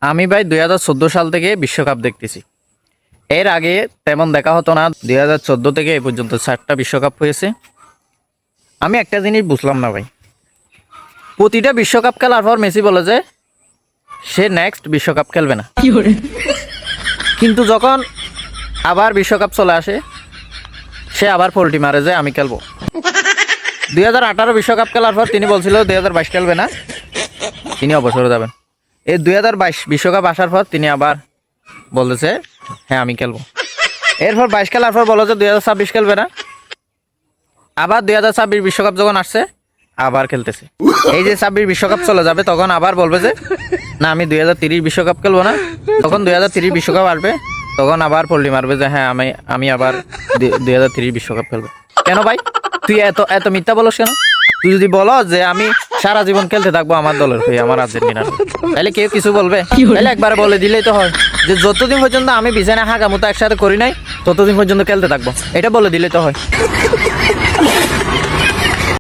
আমি ভাই 2014 সাল থেকে বিশ্বকাপ দেখতেছি। এর আগে তেমন দেখা হতো না। 2014 থেকে এ পর্যন্ত 4টা বিশ্বকাপ হয়েছে। আমি একটা জিনিস বুঝলাম না ভাই, প্রতিটা বিশ্বকাপ খেলার পর মেসি বলে যে সে নেক্সট বিশ্বকাপ খেলবে না, কিন্তু যখন আবার বিশ্বকাপ চলে আসে সে আবার পোল্টি মারে যে আমি খেলবো। 2018 বিশ্বকাপ খেলার পর তিনি বলছিল 2022 খেলবে না, তিনি অবসরে যাবেন। এই 2022 বিশ্বকাপ আসার পর তিনি আবার বলেছে হ্যাঁ আমি খেলবো। এরপর 22 খেলার পর বলো যে 2026 খেলবে না, আবার 2026 বিশ্বকাপ যখন আসছে আবার খেলতেছে। এই যে 26 বিশ্বকাপ চলে যাবে তখন আবার বলবে যে না আমি 2030 বিশ্বকাপ খেলবো না। তখন 2030 বিশ্বকাপ আসবে, তখন আবার পল্লি মারবে যে হ্যাঁ আমি আবার 2030 বিশ্বকাপ খেলবো। কেন ভাই তুই এত এত মিথ্যা বলস কেন? তুই যদি বলো যে আমি সারা জীবন খেলতে থাকবো আমার দলের হয়ে, আমার আর্জেন্টিনার, তাহলে কেউ কিছু বলবে? তাহলে একবার বলে দিলেই তো হয় যে যতদিন পর্যন্ত আমি বিছানায় হাঁকামুতা একসাথে করি নাই ততদিন পর্যন্ত খেলতে থাকবো, এটা বলে দিলেই তো হয়।